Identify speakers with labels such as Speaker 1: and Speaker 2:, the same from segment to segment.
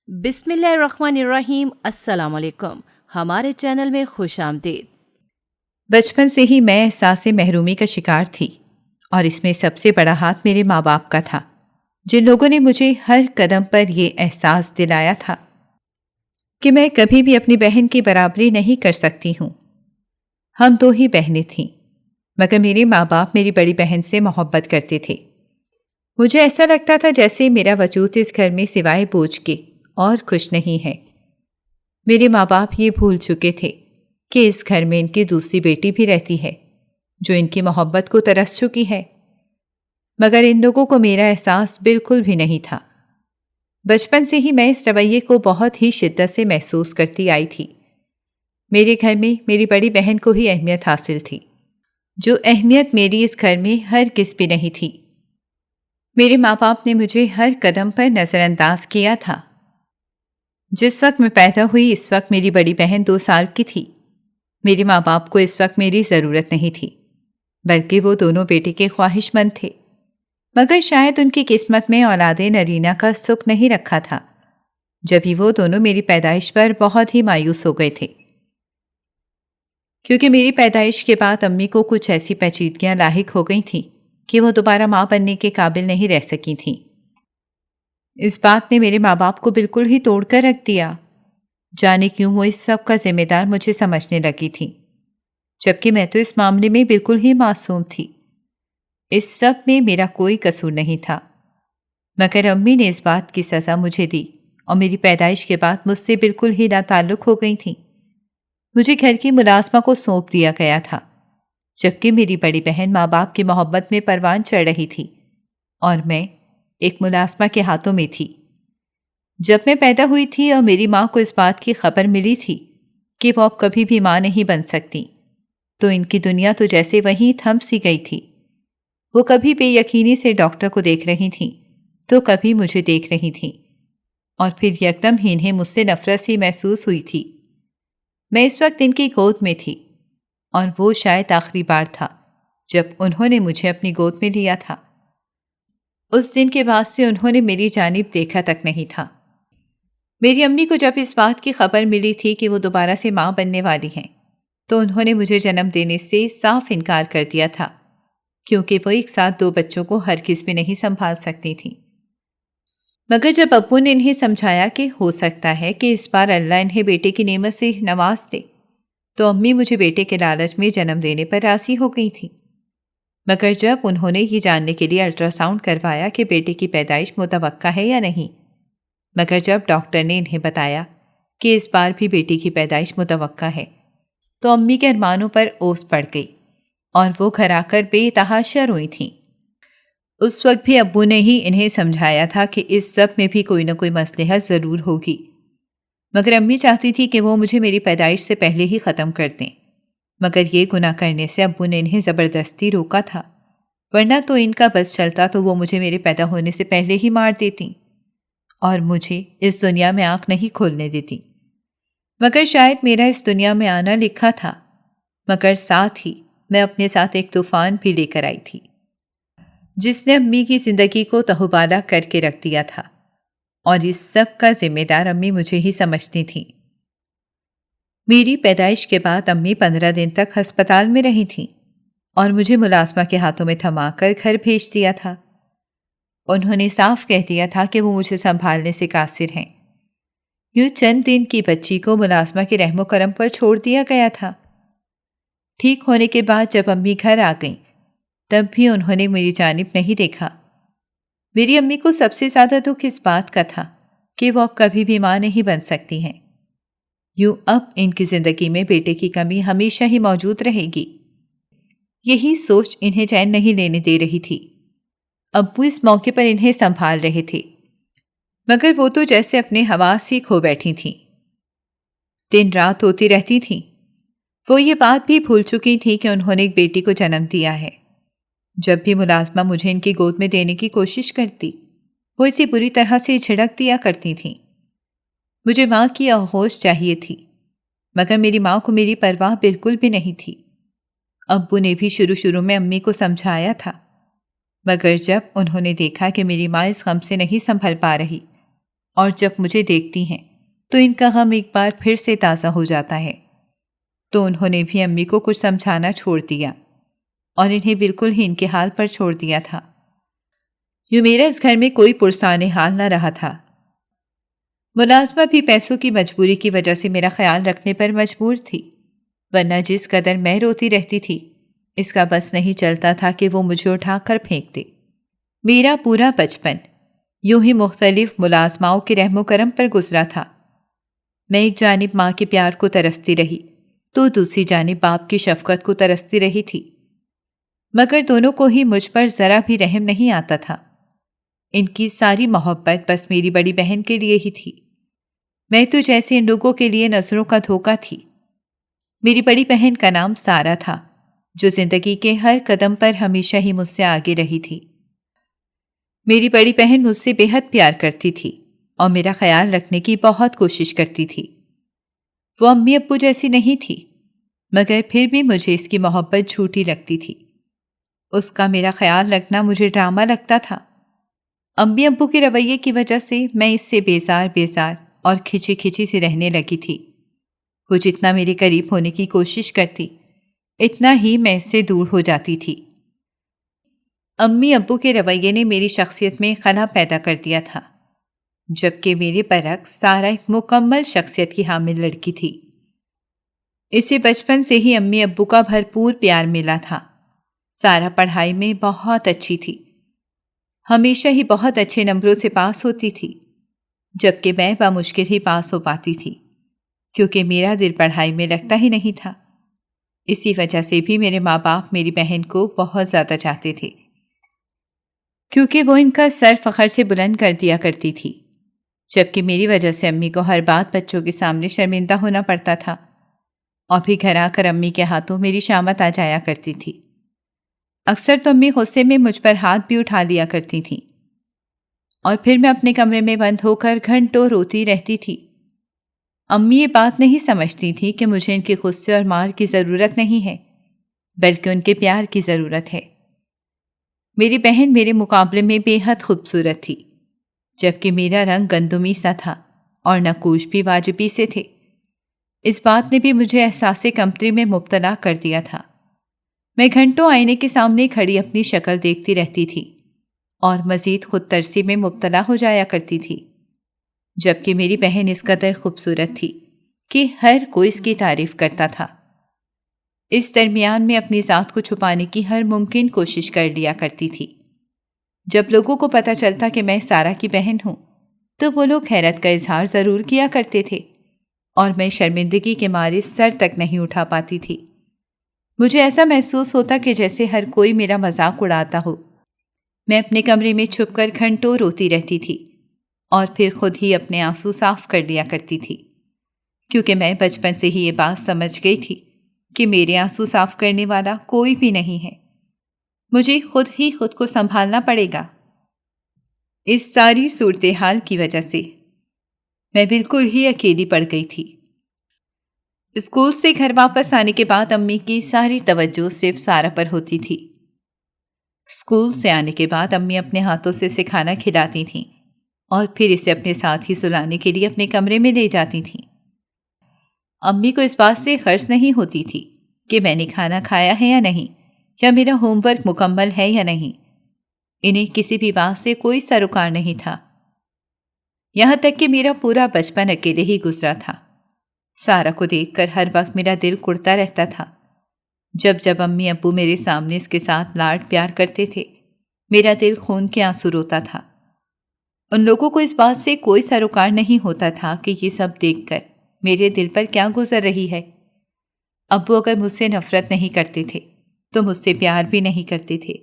Speaker 1: بسم اللہ الرحمن الرحیم۔ السلام علیکم، ہمارے چینل میں خوش آمدید۔
Speaker 2: بچپن سے ہی میں احساس محرومی کا شکار تھی، اور اس میں سب سے بڑا ہاتھ میرے ماں باپ کا تھا، جن لوگوں نے مجھے ہر قدم پر یہ احساس دلایا تھا کہ میں کبھی بھی اپنی بہن کی برابری نہیں کر سکتی ہوں۔ ہم دو ہی بہنیں تھیں، مگر میرے ماں باپ میری بڑی بہن سے محبت کرتے تھے۔ مجھے ایسا لگتا تھا جیسے میرا وجود اس گھر میں سوائے بوجھ کے اور کچھ نہیں ہے۔ میرے ماں باپ یہ بھول چکے تھے کہ اس گھر میں ان کی دوسری بیٹی بھی رہتی ہے، جو ان کی محبت کو ترس چکی ہے، مگر ان لوگوں کو میرا احساس بالکل بھی نہیں تھا۔ بچپن سے ہی میں اس رویے کو بہت ہی شدت سے محسوس کرتی آئی تھی۔ میرے گھر میں میری بڑی بہن کو ہی اہمیت حاصل تھی، جو اہمیت میری اس گھر میں ہرگز بھی نہیں تھی۔ میرے ماں باپ نے مجھے ہر قدم پر نظر انداز کیا تھا۔ جس وقت میں پیدا ہوئی اس وقت میری بڑی بہن 2 سال کی تھی۔ میرے ماں باپ کو اس وقت میری ضرورت نہیں تھی، بلکہ وہ دونوں بیٹے کے خواہش مند تھے، مگر شاید ان کی قسمت میں اولاد نرینہ کا سکھ نہیں رکھا تھا، جبھی وہ دونوں میری پیدائش پر بہت ہی مایوس ہو گئے تھے، کیونکہ میری پیدائش کے بعد امی کو کچھ ایسی پیچیدگیاں لاحق ہو گئی تھیں کہ وہ دوبارہ ماں بننے کے قابل نہیں رہ سکی تھیں۔ اس بات نے میرے ماں باپ کو بالکل ہی توڑ کر رکھ دیا۔ جانے کیوں وہ اس سب کا ذمہ دار مجھے سمجھنے لگی تھی، جبکہ میں تو اس معاملے میں بالکل ہی معصوم تھی۔ اس سب میں میرا کوئی قصور نہیں تھا، مگر امی نے اس بات کی سزا مجھے دی اور میری پیدائش کے بعد مجھ سے بالکل ہی لا تعلق ہو گئی تھیں۔ مجھے گھر کی ملازمہ کو سونپ دیا گیا تھا، جبکہ میری بڑی بہن ماں باپ کی محبت میں پروان چڑھ رہی تھی اور میں ایک ملازمہ کے ہاتھوں میں تھی۔ جب میں پیدا ہوئی تھی اور میری ماں کو اس بات کی خبر ملی تھی کہ وہ اب کبھی بھی ماں نہیں بن سکتی، تو ان کی دنیا تو جیسے وہیں تھم سی گئی تھی۔ وہ کبھی بے یقینی سے ڈاکٹر کو دیکھ رہی تھیں تو کبھی مجھے دیکھ رہی تھیں، اور پھر یکدم ہی انہیں مجھ سے نفرت سی محسوس ہوئی تھی۔ میں اس وقت ان کی گود میں تھی، اور وہ شاید آخری بار تھا جب انہوں نے مجھے اپنی گود میں لیا تھا۔ اس دن کے بعد سے انہوں نے میری جانب دیکھا تک نہیں تھا۔ میری امی کو جب اس بات کی خبر ملی تھی کہ وہ دوبارہ سے ماں بننے والی ہیں، تو انہوں نے مجھے جنم دینے سے صاف انکار کر دیا تھا، کیونکہ وہ ایک ساتھ 2 بچوں کو ہرگز بھی نہیں سنبھال سکتی تھیں۔ مگر جب ابو نے انہیں سمجھایا کہ ہو سکتا ہے کہ اس بار اللہ انہیں بیٹے کی نعمت سے نواز دے، تو امی مجھے بیٹے کے لالچ میں جنم دینے پر راضی ہو گئی تھی۔ مگر جب انہوں نے یہ جاننے کے لیے الٹرا ساؤنڈ کروایا کہ بیٹے کی پیدائش متوقع ہے یا نہیں، مگر جب ڈاکٹر نے انہیں بتایا کہ اس بار بھی بیٹی کی پیدائش متوقع ہے، تو امی کے ارمانوں پر اوس پڑ گئی اور وہ گھر آ کر بے تحاشا روئی تھیں۔ اس وقت بھی ابو نے ہی انہیں سمجھایا تھا کہ اس سب میں بھی کوئی نہ کوئی مصلحت ضرور ہوگی، مگر امی چاہتی تھی کہ وہ مجھے میری پیدائش سے پہلے ہی ختم کر دیں، مگر یہ گناہ کرنے سے ابو نے انہیں زبردستی روکا تھا، ورنہ تو ان کا بس چلتا تو وہ مجھے میرے پیدا ہونے سے پہلے ہی مار دیتی اور مجھے اس دنیا میں آنکھ نہیں کھولنے دیتی۔ مگر شاید میرا اس دنیا میں آنا لکھا تھا، مگر ساتھ ہی میں اپنے ساتھ ایک طوفان بھی لے کر آئی تھی، جس نے امی کی زندگی کو تہوبالا کر کے رکھ دیا تھا، اور اس سب کا ذمہ دار امی مجھے ہی سمجھتی تھیں۔ میری پیدائش کے بعد امی 15 دن تک ہسپتال میں رہی تھیں اور مجھے ملازمہ کے ہاتھوں میں تھما کر گھر بھیج دیا تھا۔ انہوں نے صاف کہہ دیا تھا کہ وہ مجھے سنبھالنے سے قاصر ہیں۔ یوں چند دن کی بچی کو ملازمہ کے رحم و کرم پر چھوڑ دیا گیا تھا۔ ٹھیک ہونے کے بعد جب امی گھر آ گئیں، تب بھی انہوں نے میری جانب نہیں دیکھا۔ میری امی کو سب سے زیادہ دکھ اس بات کا تھا کہ وہ اب کبھی بھی ماں نہیں بن سکتی ہیں۔ یوں اب ان کی زندگی میں بیٹے کی کمی ہمیشہ ہی موجود رہے گی۔ یہی سوچ انہیں چین نہیں لینے دے رہی تھی۔ ابو اس موقع پر انہیں سنبھال رہے تھے، مگر وہ تو جیسے اپنے حواس ہی کھو بیٹھی تھیں۔ دن رات ہوتی رہتی تھیں۔ وہ یہ بات بھی بھول چکی تھی کہ انہوں نے ایک بیٹی کو جنم دیا ہے۔ جب بھی ملازمہ مجھے ان کی گود میں دینے کی کوشش کرتی، وہ اسے بری طرح سے جھڑک دیا کرتی تھیں۔ مجھے ماں کی آغوش چاہیے تھی، مگر میری ماں کو میری پرواہ بالکل بھی نہیں تھی۔ ابو نے بھی شروع میں امی کو سمجھایا تھا، مگر جب انہوں نے دیکھا کہ میری ماں اس غم سے نہیں سنبھل پا رہی اور جب مجھے دیکھتی ہیں تو ان کا غم ایک بار پھر سے تازہ ہو جاتا ہے۔ تو انہوں نے بھی امی کو کچھ سمجھانا چھوڑ دیا اور انہیں بالکل ہی ان کے حال پر چھوڑ دیا تھا۔ یوں میرا اس گھر میں کوئی پرسان حال نہ رہا تھا۔ ملازمہ بھی پیسوں کی مجبوری کی وجہ سے میرا خیال رکھنے پر مجبور تھی، ورنہ جس قدر میں روتی رہتی تھی اس کا بس نہیں چلتا تھا کہ وہ مجھے اٹھا کر پھینک دے۔ میرا پورا بچپن یوں ہی مختلف ملازماؤں کے رحم و کرم پر گزرا تھا۔ میں ایک جانب ماں کے پیار کو ترستی رہی تو دوسری جانب باپ کی شفقت کو ترستی رہی تھی، مگر دونوں کو ہی مجھ پر ذرا بھی رحم نہیں آتا تھا۔ ان کی ساری محبت بس میری بڑی بہن کے لیے ہی تھی۔ میں تو جیسے ان لوگوں کے لیے نظروں کا دھوکہ تھی۔ میری بڑی بہن کا نام سارا تھا، جو زندگی کے ہر قدم پر ہمیشہ ہی مجھ سے آگے رہی تھی۔ میری بڑی بہن مجھ سے بے حد پیار کرتی تھی اور میرا خیال رکھنے کی بہت کوشش کرتی تھی۔ وہ امی ابو جیسی نہیں تھی، مگر پھر بھی مجھے اس کی محبت جھوٹی لگتی تھی۔ اس کا میرا خیال رکھنا مجھے ڈرامہ لگتا تھا۔ امی ابو کے رویے کی وجہ سے میں اس سے بیزار اور کھچی کھچی سے رہنے لگی تھی۔ وہ جتنا میرے قریب ہونے کی کوشش کرتی اتنا ہی میں اس سے دور ہو جاتی تھی۔ امی ابو کے رویے نے میری شخصیت میں خلا پیدا کر دیا تھا، جبکہ میرے برعکس سارا ایک مکمل شخصیت کی حامل لڑکی تھی۔ اسے بچپن سے ہی امی ابو کا بھرپور پیار ملا تھا۔ سارا پڑھائی میں بہت اچھی تھی، ہمیشہ ہی بہت اچھے نمبروں سے پاس ہوتی تھی، جبکہ میں بمشکل ہی پاس ہو پاتی تھی، کیونکہ میرا دل پڑھائی میں لگتا ہی نہیں تھا۔ اسی وجہ سے بھی میرے ماں باپ میری بہن کو بہت زیادہ چاہتے تھے، کیونکہ وہ ان کا سر فخر سے بلند کر دیا کرتی تھی، جبکہ میری وجہ سے امی کو ہر بات بچوں کے سامنے شرمندہ ہونا پڑتا تھا، اور پھر گھر آ کر امی کے ہاتھوں میری شامت آ جایا کرتی تھی۔ اکثر تو امی غصے میں مجھ پر ہاتھ بھی اٹھا لیا کرتی تھیں، اور پھر میں اپنے کمرے میں بند ہو کر گھنٹوں روتی رہتی تھی۔ امی یہ بات نہیں سمجھتی تھی کہ مجھے ان کے غصے اور مار کی ضرورت نہیں ہے، بلکہ ان کے پیار کی ضرورت ہے۔ میری بہن میرے مقابلے میں بے حد خوبصورت تھی، جبکہ میرا رنگ گندمی سا تھا اور نقوش بھی واجبی سے تھے۔ اس بات نے بھی مجھے احساس کمتری میں مبتلا کر دیا تھا۔ میں گھنٹوں آئینے کے سامنے کھڑی اپنی شکل دیکھتی رہتی تھی اور مزید خود ترسی میں مبتلا ہو جایا کرتی تھی، جبکہ میری بہن اس قدر خوبصورت تھی کہ ہر کوئی اس کی تعریف کرتا تھا۔ اس درمیان میں اپنی ذات کو چھپانے کی ہر ممکن کوشش کر لیا کرتی تھی۔ جب لوگوں کو پتہ چلتا کہ میں سارا کی بہن ہوں تو وہ لوگ حیرت کا اظہار ضرور کیا کرتے تھے، اور میں شرمندگی کے مارے سر تک نہیں اٹھا پاتی تھی۔ مجھے ایسا محسوس ہوتا کہ جیسے ہر کوئی میرا مذاق اڑاتا ہو۔ میں اپنے کمرے میں چھپ کر گھنٹوں روتی رہتی تھی اور پھر خود ہی اپنے آنسو صاف کر لیا کرتی تھی، کیونکہ میں بچپن سے ہی یہ بات سمجھ گئی تھی کہ میرے آنسو صاف کرنے والا کوئی بھی نہیں ہے، مجھے خود ہی خود کو سنبھالنا پڑے گا۔ اس ساری صورتحال کی وجہ سے میں بالکل ہی اکیلی پڑ گئی تھی۔ اسکول سے گھر واپس آنے کے بعد امی کی ساری توجہ صرف سارا پر ہوتی تھی۔ اسکول سے آنے کے بعد امی اپنے ہاتھوں سے اسے کھانا کھلاتی تھیں اور پھر اسے اپنے ساتھ ہی سلانے کے لیے اپنے کمرے میں لے جاتی تھیں۔ امی کو اس بات سے غرض نہیں ہوتی تھی کہ میں نے کھانا کھایا ہے یا نہیں، یا میرا ہوم ورک مکمل ہے یا نہیں۔ انہیں کسی بھی بات سے کوئی سروکار نہیں تھا، یہاں تک کہ میرا پورا بچپن اکیلے ہی گزرا تھا۔ سارا کو دیکھ کر ہر وقت میرا دل کڑتا رہتا تھا۔ جب امی ابو میرے سامنے اس کے ساتھ لاڈ پیار کرتے تھے، میرا دل خون کے آنسو روتا تھا۔ ان لوگوں کو اس بات سے کوئی سروکار نہیں ہوتا تھا کہ یہ سب دیکھ کر میرے دل پر کیا گزر رہی ہے۔ ابو اگر مجھ سے نفرت نہیں کرتے تھے تو مجھ سے پیار بھی نہیں کرتے تھے۔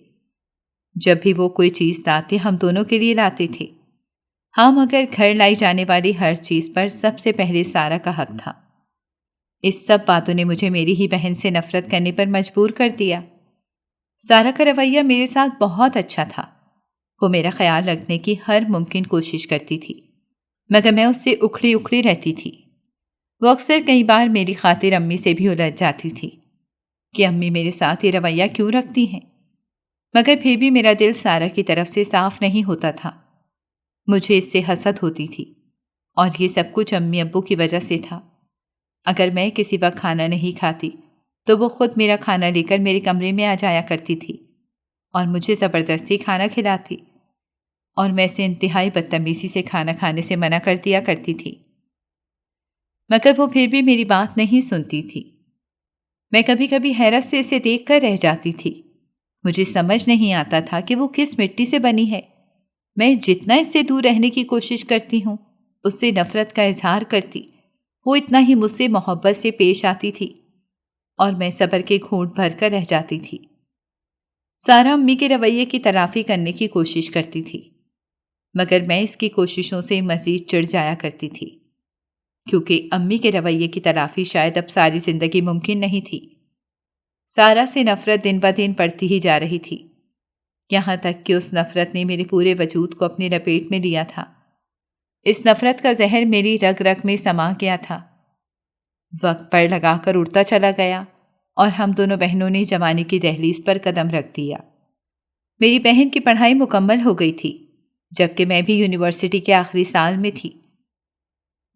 Speaker 2: جب بھی وہ کوئی چیز لاتے ہم دونوں کے لیے لاتے تھے، ہاں، مگر گھر لائی جانے والی ہر چیز پر سب سے پہلے سارا کا حق تھا۔ اس سب باتوں نے مجھے میری ہی بہن سے نفرت کرنے پر مجبور کر دیا۔ سارا کا رویہ میرے ساتھ بہت اچھا تھا، وہ میرا خیال رکھنے کی ہر ممکن کوشش کرتی تھی، مگر میں اس سے اکھڑی رہتی تھی۔ وہ اکثر کئی بار میری خاطر امی سے بھی الجھ جاتی تھی کہ امی میرے ساتھ یہ رویہ کیوں رکھتی ہیں، مگر پھر بھی میرا دل سارا کی طرف سے صاف نہیں ہوتا تھا۔ مجھے اس سے حسد ہوتی تھی اور یہ سب کچھ امی ابو کی وجہ سے تھا۔ اگر میں کسی وقت کھانا نہیں کھاتی تو وہ خود میرا کھانا لے کر میرے کمرے میں آ جایا کرتی تھی اور مجھے زبردستی کھانا کھلاتی، اور میں اسے انتہائی بدتمیزی سے کھانا کھانے سے منع کر دیا کرتی تھی، مگر وہ پھر بھی میری بات نہیں سنتی تھی۔ میں کبھی کبھی حیرت سے اسے دیکھ کر رہ جاتی تھی۔ مجھے سمجھ نہیں آتا تھا کہ وہ کس مٹی سے بنی ہے۔ میں جتنا اس سے دور رہنے کی کوشش کرتی ہوں، اس سے نفرت کا اظہار کرتی، وہ اتنا ہی مجھ سے محبت سے پیش آتی تھی، اور میں صبر کے گھونٹ بھر کر رہ جاتی تھی۔ سارا امی کے رویے کی تلافی کرنے کی کوشش کرتی تھی، مگر میں اس کی کوششوں سے مزید چڑھ جایا کرتی تھی، کیونکہ امی کے رویے کی تلافی شاید اب ساری زندگی ممکن نہیں تھی۔ سارا سے نفرت دن بدن بڑھتی ہی جا رہی تھی، یہاں تک کہ اس نفرت نے میرے پورے وجود کو اپنے لپیٹ میں لیا تھا۔ اس نفرت کا زہر میری رگ رگ میں سما گیا تھا۔ وقت پر لگا کر اڑتا چلا گیا اور ہم دونوں بہنوں نے جوانی کی دہلیز پر قدم رکھ دیا۔ میری بہن کی پڑھائی مکمل ہو گئی تھی، جبکہ میں بھی یونیورسٹی کے آخری سال میں تھی۔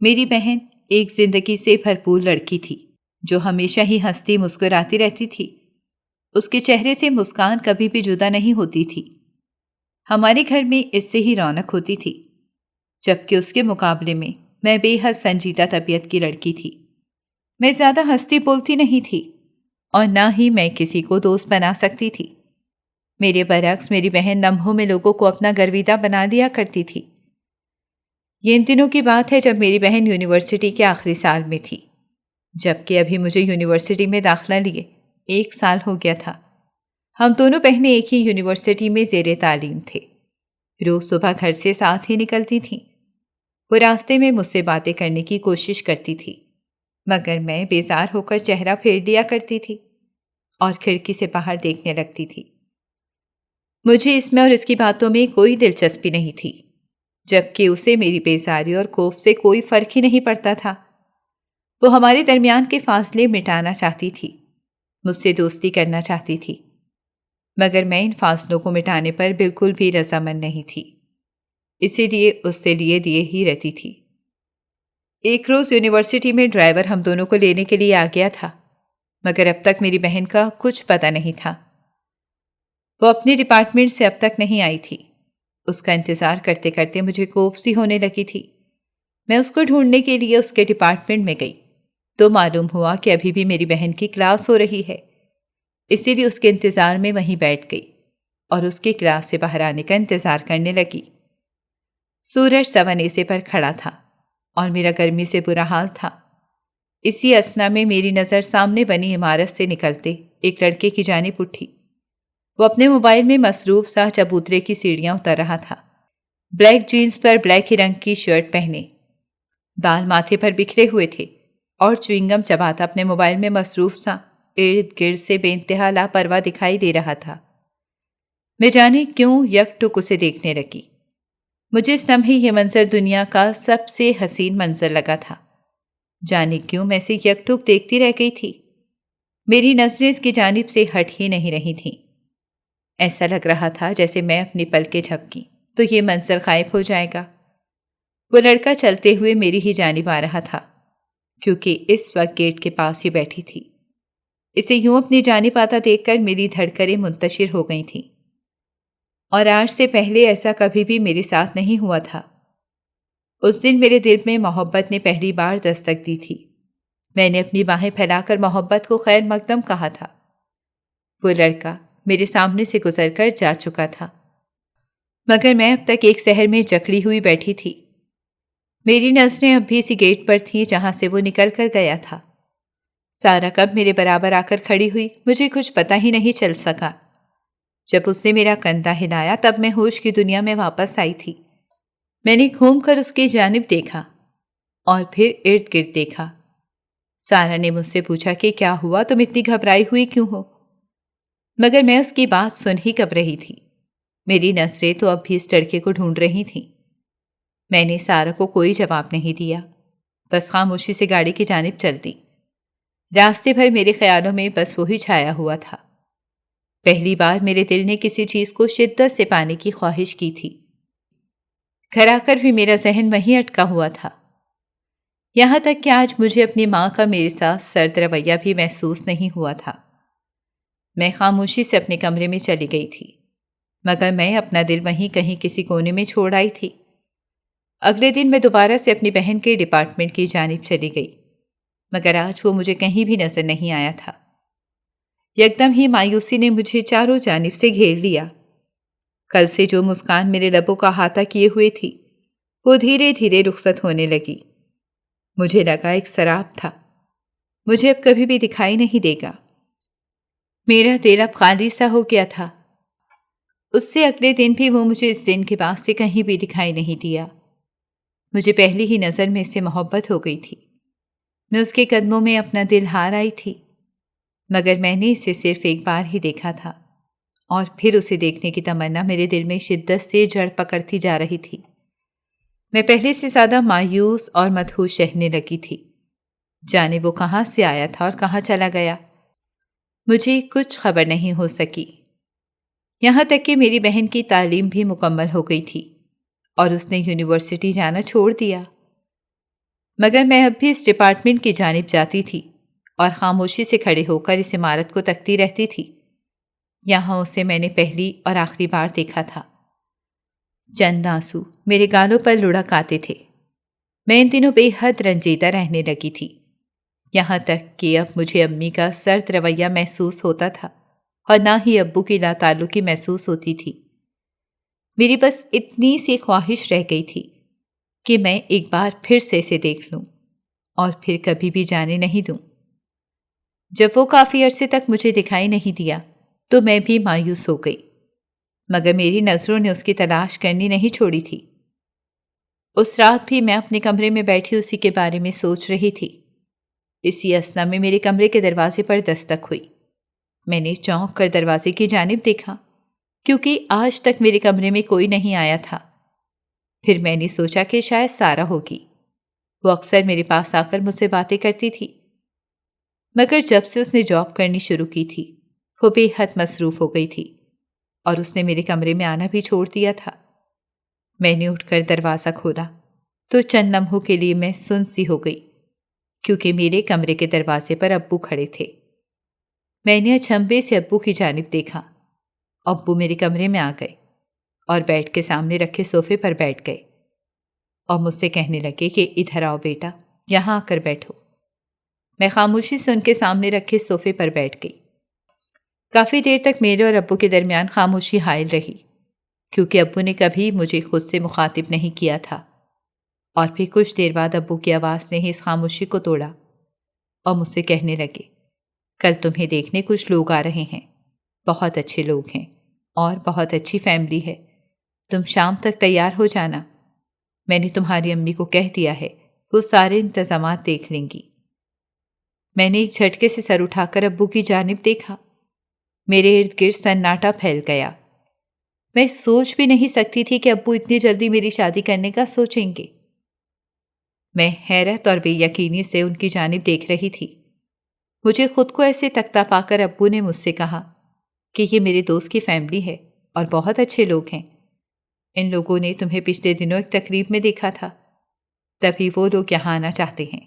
Speaker 2: میری بہن ایک زندگی سے بھرپور لڑکی تھی جو ہمیشہ ہی ہنستی مسکراتی رہتی تھی۔ اس کے چہرے سے مسکان کبھی بھی جدا نہیں ہوتی تھی۔ ہمارے گھر میں اس سے ہی رونق ہوتی تھی، جبکہ اس کے مقابلے میں بے حد سنجیدہ طبیعت کی لڑکی تھی۔ میں زیادہ ہنستی بولتی نہیں تھی اور نہ ہی میں کسی کو دوست بنا سکتی تھی۔ میرے برعکس میری بہن لمحوں میں لوگوں کو اپنا گرویدہ بنا لیا کرتی تھی۔ یہ ان دنوں کی بات ہے جب میری بہن یونیورسٹی کے آخری سال میں تھی، جبکہ ابھی مجھے یونیورسٹی میں داخلہ لیے 1 سال ہو گیا تھا۔ ہم دونوں بہنیں ایک ہی یونیورسٹی میں زیر تعلیم تھے۔ روز صبح گھر سے ساتھ ہی نکلتی تھیں۔ وہ راستے میں مجھ سے باتیں کرنے کی کوشش کرتی تھی، مگر میں بیزار ہو کر چہرہ پھیر لیا کرتی تھی اور کھڑکی سے باہر دیکھنے لگتی تھی۔ مجھے اس میں اور اس کی باتوں میں کوئی دلچسپی نہیں تھی، جبکہ اسے میری بیزاری اور خوف سے کوئی فرق ہی نہیں پڑتا تھا۔ وہ ہمارے درمیان کے فاصلے مٹانا چاہتی تھی، مجھ سے دوستی کرنا چاہتی تھی، مگر میں ان فاصلوں کو مٹانے پر بالکل بھی رضامند نہیں تھی، اسی لیے اس سے لیے دیے ہی رہتی تھی۔ ایک روز یونیورسٹی میں ڈرائیور ہم دونوں کو لینے کے لیے آ گیا تھا، مگر اب تک میری بہن کا کچھ پتہ نہیں تھا۔ وہ اپنے ڈپارٹمنٹ سے اب تک نہیں آئی تھی۔ اس کا انتظار کرتے کرتے مجھے خوف سی ہونے لگی تھی۔ میں اس کو ڈھونڈنے کے لیے اس کے ڈپارٹمنٹ میں گئی تو معلوم ہوا کہ ابھی بھی میری بہن کی کلاس ہو رہی ہے، اسی لیے اس کے انتظار میں وہیں بیٹھ گئی اور اس کی کلاس سے باہر آنے کا انتظار کرنے لگی۔ سورج سوانیسے پر کھڑا تھا اور میرا گرمی سے برا حال تھا۔ اسی اثنا میں میری نظر سامنے بنی عمارت سے نکلتے ایک لڑکے کی جانب اٹھی۔ وہ اپنے موبائل میں مصروف سا چبوترے کی سیڑھیاں اتر رہا تھا، بلیک جینز پر بلیک ہی رنگ کی شرٹ پہنے، بال ماتھے پر بکھرے ہوئے تھے اور چوئنگم چباتا اپنے موبائل میں مصروف سا ارد گرد سے بے انتہا لاپرواہ دکھائی دے رہا تھا۔ میں جانے کیوں یک ٹک اسے دیکھنے لگی۔ مجھے اس لمحے یہ منظر دنیا کا سب سے حسین منظر لگا تھا۔ جانے کیوں میں اسے یک ٹک دیکھتی رہ گئی تھی۔ میری نظریں اس کی جانب سے ہٹ ہی نہیں رہی تھیں۔ ایسا لگ رہا تھا جیسے میں اپنی پلکیں جھپکی تو یہ منظر غائب ہو جائے گا۔ وہ لڑکا چلتے ہوئے میری ہی جانب آ رہا تھا، کیونکہ اس وقت گیٹ کے پاس ہی بیٹھی تھی۔ اسے یوں اپنی جانب آتا دیکھ کر میری دھڑکنیں منتشر ہو گئی تھیں، اور آج سے پہلے ایسا کبھی بھی میرے ساتھ نہیں ہوا تھا۔ اس دن میرے دل میں محبت نے پہلی بار دستک دی تھی۔ میں نے اپنی باہیں پھیلا کر محبت کو خیر مقدم کہا تھا۔ وہ لڑکا میرے سامنے سے گزر کر جا چکا تھا، مگر میں اب تک ایک سحر میں جکڑی ہوئی بیٹھی تھی۔ میری نظریں اب بھی اسی گیٹ پر تھیں جہاں سے وہ نکل کر گیا تھا۔ سارا کب میرے برابر آ کر کھڑی ہوئی مجھے کچھ پتہ ہی نہیں چل سکا۔ جب اس نے میرا کندھا ہلایا تب میں ہوش کی دنیا میں واپس آئی تھی۔ میں نے گھوم کر اس کی جانب دیکھا اور پھر ارد گرد دیکھا۔ سارا نے مجھ سے پوچھا کہ کیا ہوا، تم اتنی گھبرائی ہوئی کیوں ہو؟ مگر میں اس کی بات سن ہی کب رہی تھی۔ میری نظریں تو اب بھی اس لڑکے کو ڈھونڈ رہی تھیں۔ میں نے سارا کو کوئی جواب نہیں دیا، بس خاموشی سے گاڑی کی جانب چل دی۔ راستے بھر میرے خیالوں میں بس وہی چھایا ہوا تھا۔ پہلی بار میرے دل نے کسی چیز کو شدت سے پانے کی خواہش کی تھی۔ گھر آ کر بھی میرا ذہن وہیں اٹکا ہوا تھا۔ یہاں تک کہ آج مجھے اپنی ماں کا میرے ساتھ سرد رویہ بھی محسوس نہیں ہوا تھا۔ میں خاموشی سے اپنے کمرے میں چلی گئی تھی، مگر میں اپنا دل وہیں کہیں کسی کونے میں چھوڑ آئی تھی۔ اگلے دن میں دوبارہ سے اپنی بہن کے ڈپارٹمنٹ کی جانب چلی گئی، مگر آج وہ مجھے کہیں بھی نظر نہیں آیا تھا۔ یکدم ہی مایوسی نے مجھے چاروں جانب سے گھیر لیا۔ کل سے جو مسکان میرے لبوں کا احاطہ کیے ہوئے تھی، وہ دھیرے دھیرے رخصت ہونے لگی۔ مجھے لگا ایک سراب تھا، مجھے اب کبھی بھی دکھائی نہیں دے گا۔ میرا دل اب خالی سا ہو گیا تھا۔ اس سے اگلے دن بھی وہ مجھے اس دن کے بعد سے کہیں بھی دکھائی نہیں دیا۔ مجھے پہلی ہی نظر میں اس سے محبت ہو گئی تھی۔ میں اس کے قدموں میں اپنا دل ہار آئی تھی، مگر میں نے اسے صرف ایک بار ہی دیکھا تھا، اور پھر اسے دیکھنے کی تمنا میرے دل میں شدت سے جڑ پکڑتی جا رہی تھی۔ میں پہلے سے زیادہ مایوس اور مدہوش رہنے لگی تھی۔ جانے وہ کہاں سے آیا تھا اور کہاں چلا گیا، مجھے کچھ خبر نہیں ہو سکی۔ یہاں تک کہ میری بہن کی تعلیم بھی مکمل ہو گئی تھی اور اس نے یونیورسٹی جانا چھوڑ دیا، مگر میں اب بھی اس ڈپارٹمنٹ کی جانب جاتی تھی اور خاموشی سے کھڑے ہو کر اس عمارت کو تکتی رہتی تھی۔ یہاں اسے میں نے پہلی اور آخری بار دیکھا تھا۔ چند آنسو میرے گالوں پر لڑک آتے تھے۔ میں ان دنوں بے حد رنجیدہ رہنے لگی تھی، یہاں تک کہ اب مجھے امی کا سرد رویہ محسوس ہوتا تھا اور نہ ہی ابو کی لا تعلقی محسوس ہوتی تھی۔ میری بس اتنی سی خواہش رہ گئی تھی کہ میں ایک بار پھر سے اسے دیکھ لوں اور پھر کبھی بھی جانے نہیں دوں۔ جب وہ کافی عرصے تک مجھے دکھائی نہیں دیا تو میں بھی مایوس ہو گئی، مگر میری نظروں نے اس کی تلاش کرنی نہیں چھوڑی تھی۔ اس رات بھی میں اپنے کمرے میں بیٹھی اسی کے بارے میں سوچ رہی تھی۔ اسی اثنا میں میرے کمرے کے دروازے پر دستک ہوئی۔ میں نے چونک کر دروازے کی جانب دیکھا، کیونکہ آج تک میرے کمرے میں کوئی نہیں آیا تھا۔ پھر میں نے سوچا کہ شاید سارا ہوگی، وہ اکثر میرے پاس آ کر مجھ سے باتیں کرتی تھی، مگر جب سے اس نے جاب کرنی شروع کی تھی وہ بے حد مصروف ہو گئی تھی اور اس نے میرے کمرے میں آنا بھی چھوڑ دیا تھا۔ میں نے اٹھ کر دروازہ کھولا تو چند لمحوں کے لیے میں سن سی ہو گئی، کیونکہ میرے کمرے کے دروازے پر ابو کھڑے تھے۔ میں نے اچنبھے سے ابو کی جانب دیکھا۔ ابو میرے کمرے میں آ گئے اور بیڈ کے سامنے رکھے صوفے پر بیٹھ گئے اور مجھ سے کہنے لگے کہ ادھر آؤ بیٹا، یہاں آ کر بیٹھو۔ میں خاموشی سے ان کے سامنے رکھے صوفے پر بیٹھ گئی۔ کافی دیر تک میرے اور ابو کے درمیان خاموشی حائل رہی، کیونکہ ابو نے کبھی مجھے خود سے مخاطب نہیں کیا تھا، اور پھر کچھ دیر بعد ابو کی آواز نے ہی اس خاموشی کو توڑا اور مجھ سے کہنے لگے، کل تمہیں دیکھنے کچھ لوگ آ رہے ہیں، بہت اچھے لوگ ہیں اور بہت اچھی فیملی ہے، تم شام تک تیار ہو جانا۔ میں نے تمہاری امی کو کہہ دیا ہے، وہ سارے انتظامات دیکھ لیں گی۔ میں نے ایک جھٹکے سے سر اٹھا کر ابو کی جانب دیکھا۔ میرے ارد گرد سناٹا پھیل گیا۔ میں سوچ بھی نہیں سکتی تھی کہ ابو اتنی جلدی میری شادی کرنے کا سوچیں گے۔ میں حیرت اور بے یقینی سے ان کی جانب دیکھ رہی تھی۔ مجھے خود کو ایسے تکتا پا کر ابو نے مجھ سے کہا کہ یہ میرے دوست کی فیملی ہے اور بہت اچھے لوگ ہیں۔ ان لوگوں نے تمہیں پچھلے دنوں ایک تقریب میں دیکھا تھا، تبھی وہ لوگ یہاں آنا چاہتے ہیں۔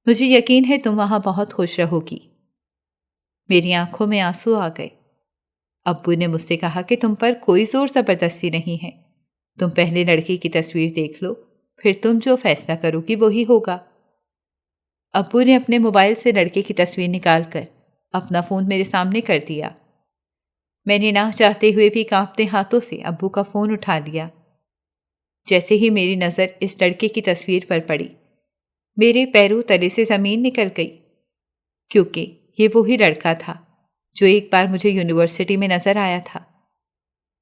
Speaker 2: مجھے یقین ہے تم وہاں بہت خوش رہو گی۔ میری آنکھوں میں آنسو آ گئے۔ ابو نے مجھ سے کہا کہ تم پر کوئی زور زبردستی نہیں ہے، تم پہلے لڑکی کی تصویر دیکھ لو، پھر تم جو فیصلہ کرو گی وہی ہوگا۔ ابو نے اپنے موبائل سے لڑکے کی تصویر نکال کر اپنا فون میرے سامنے کر دیا۔ میں نے نہ چاہتے ہوئے بھی کانپتے ہاتھوں سے ابو کا فون اٹھا لیا۔ جیسے ہی میری نظر اس لڑکے کی تصویر پر پڑی، میرے پیروں تلے سے زمین نکل گئی، کیونکہ یہ وہی لڑکا تھا جو ایک بار مجھے یونیورسٹی میں نظر آیا تھا،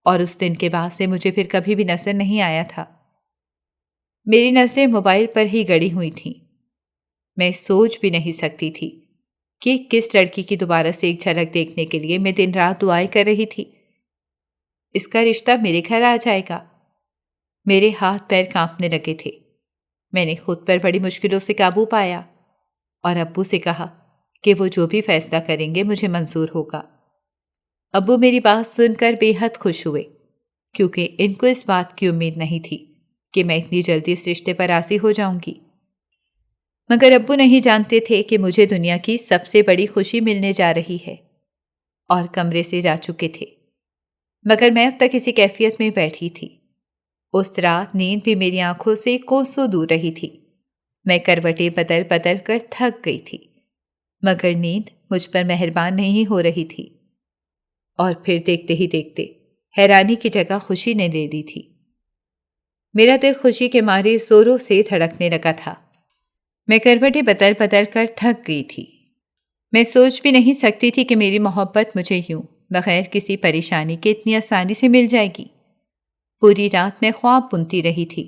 Speaker 2: اور اس دن کے بعد سے مجھے پھر کبھی بھی نظر نہیں آیا تھا۔ میری نظریں موبائل پر ہی گڑی ہوئی تھیں۔ میں سوچ بھی نہیں سکتی تھی کہ کس لڑکی کی دوبارہ سے ایک جھلک دیکھنے کے لیے میں دن رات دعائیں کر رہی تھی۔ اس کا رشتہ میرے گھر آ جائے گا۔ میرے ہاتھ پیر کانپنے لگے تھے۔ میں نے خود پر بڑی مشکلوں سے قابو پایا اور ابو سے کہا کہ وہ جو بھی فیصلہ کریں گے مجھے منظور ہوگا۔ ابو میری بات سن کر بے حد خوش ہوئے، کیونکہ ان کو اس بات کی امید نہیں تھی کہ میں اتنی جلدی اس رشتے پر راضی ہو جاؤں گی۔ مگر ابو نہیں جانتے تھے کہ مجھے دنیا کی سب سے بڑی خوشی ملنے جا رہی ہے، اور کمرے سے جا چکے تھے۔ مگر میں اب تک اسی کیفیت میں بیٹھی تھی۔ اس رات نیند بھی میری آنکھوں سے کوسوں دور رہی تھی۔ میں کروٹیں بدل بدل کر تھک گئی تھی، مگر نیند مجھ پر مہربان نہیں ہو رہی تھی۔ اور پھر دیکھتے ہی دیکھتے حیرانی کی جگہ خوشی نے لے لی تھی۔ میرا دل خوشی کے مارے زوروں سے دھڑکنے لگا تھا۔ میں کروٹیں بدل بدل کر تھک گئی تھی۔ میں سوچ بھی نہیں سکتی تھی کہ میری محبت مجھے یوں بغیر کسی پریشانی کے اتنی آسانی سے مل جائے گی۔ پوری رات میں خواب بنتی رہی تھی،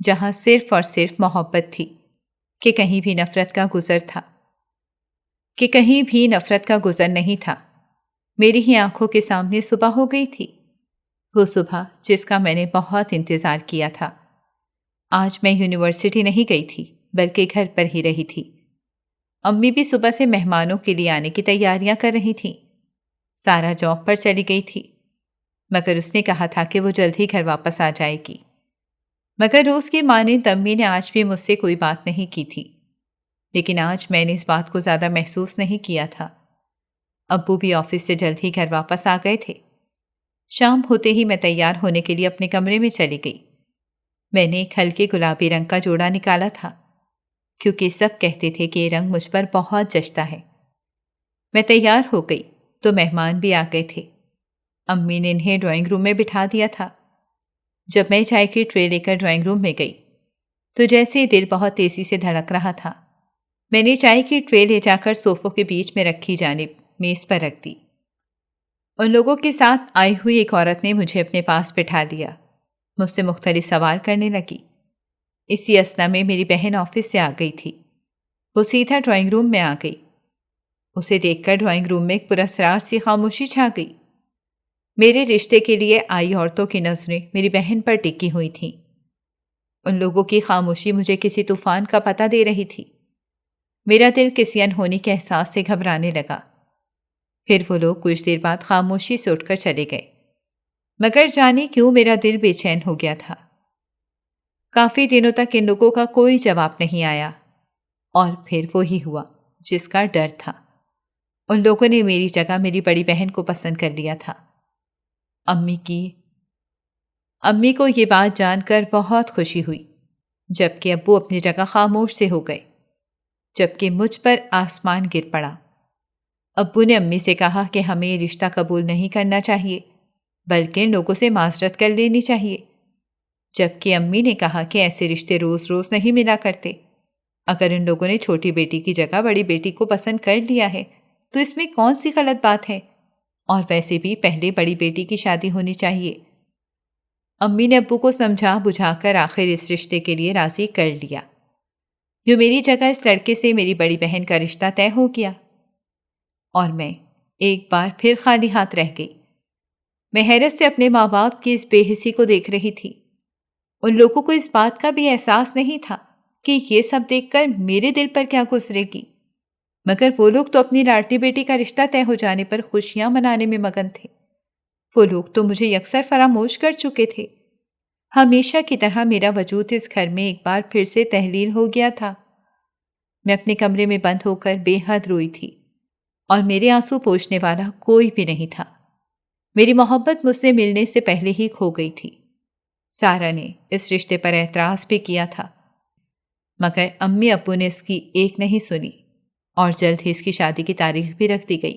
Speaker 2: جہاں صرف اور صرف محبت تھی، کہ کہیں بھی نفرت کا گزر نہیں تھا۔ میری ہی آنکھوں کے سامنے صبح ہو گئی تھی، وہ صبح جس کا میں نے بہت انتظار کیا تھا۔ آج میں یونیورسٹی نہیں گئی تھی، بلکہ گھر پر ہی رہی تھی۔ امی بھی صبح سے مہمانوں کے لیے آنے کی تیاریاں کر رہی تھیں۔ سارا جاب پر چلی گئی تھی، مگر اس نے کہا تھا کہ وہ جلد ہی گھر واپس آ جائے گی۔ مگر روز کی مانند امی نے آج بھی مجھ سے کوئی بات نہیں کی تھی، لیکن آج میں نے اس بات کو زیادہ محسوس نہیں کیا تھا۔ ابو بھی آفس سے جلد ہی گھر واپس آ گئے تھے۔ شام ہوتے ہی میں تیار ہونے کے لیے اپنے کمرے میں چلی گئی۔ میں نے ایک ہلکے گلابی رنگ کا جوڑا نکالا تھا، کیونکہ سب کہتے تھے کہ یہ رنگ مجھ پر بہت جچتا ہے۔ میں تیار ہو گئی تو مہمان بھی آ گئے تھے۔ امی نے انہیں ڈرائنگ روم میں بٹھا دیا تھا۔ جب میں چائے کی ٹرے لے کر ڈرائنگ روم میں گئی تو جیسے دل بہت تیزی سے دھڑک رہا تھا، میں نے چائے کی ٹرے لے جا کر صوفوں کے بیچ میں رکھی جانب میز پر رکھ دی۔ ان لوگوں کے ساتھ آئی ہوئی ایک عورت نے مجھے اپنے پاس بٹھا لیا، مجھ سے مختلف سوال کرنے لگی۔ اسی اثنا میں میری بہن آفس سے آ گئی تھی۔ وہ سیدھا ڈرائنگ روم میں آ گئی۔ اسے دیکھ کر ڈرائنگ روم میں ایک پراسرار سی خاموشی چھا گئی۔ میرے رشتے کے لیے آئی عورتوں کی نظریں میری بہن پر ٹکی ہوئی تھیں۔ ان لوگوں کی خاموشی مجھے کسی طوفان کا پتہ دے رہی تھی۔ میرا دل کسی انہونی کے احساس سے گھبرانے لگا۔ پھر وہ لوگ کچھ دیر بعد خاموشی سے اٹھ کر چلے گئے، مگر جانے کیوں میرا دل بے چین ہو گیا تھا۔ کافی دنوں تک ان لوگوں کا کوئی جواب نہیں آیا، اور پھر وہی ہوا جس کا ڈر تھا۔ ان لوگوں نے میری جگہ میری بڑی بہن کو پسند کر لیا تھا۔ امی کو یہ بات جان کر بہت خوشی ہوئی، جبکہ ابو اپنی جگہ خاموش سے ہو گئے، جبکہ مجھ پر آسمان گر پڑا۔ ابو نے امی سے کہا کہ ہمیں یہ رشتہ قبول نہیں کرنا چاہیے، بلکہ ان لوگوں سے معذرت کر لینی چاہیے، جبکہ امی نے کہا کہ ایسے رشتے روز روز نہیں ملا کرتے۔ اگر ان لوگوں نے چھوٹی بیٹی کی جگہ بڑی بیٹی کو پسند کر لیا ہے تو اس میں کون سی غلط بات ہے، اور ویسے بھی پہلے بڑی بیٹی کی شادی ہونی چاہیے۔ امی نے ابو کو سمجھا بجھا کر آخر اس رشتے کے لیے راضی کر لیا۔ یوں میری جگہ اس لڑکے سے میری بڑی بہن کا رشتہ طے ہو گیا، اور میں ایک بار پھر خالی ہاتھ رہ گئی۔ میں حیرت سے اپنے ماں باپ کی اس بے حسی کو دیکھ رہی تھی۔ ان لوگوں کو اس بات کا بھی احساس نہیں تھا کہ یہ سب دیکھ کر میرے دل پر کیا گزرے گی، مگر وہ لوگ تو اپنی لاڈلی بیٹی کا رشتہ طے ہو جانے پر خوشیاں منانے میں مگن تھے۔ وہ لوگ تو مجھے یکسر فراموش کر چکے تھے۔ ہمیشہ کی طرح میرا وجود اس گھر میں ایک بار پھر سے تحلیل ہو گیا تھا۔ میں اپنے کمرے میں بند ہو کر بے حد روئی تھی، اور میرے آنسو پوچھنے والا کوئی بھی نہیں تھا۔ میری محبت مجھ سے ملنے سے پہلے ہی کھو گئی تھی۔ سارا نے اس رشتے پر اعتراض بھی کیا تھا، مگر امی ابو نے اس کی ایک نہیں سنی، اور جلد ہی اس کی شادی کی تاریخ بھی رکھ دی گئی۔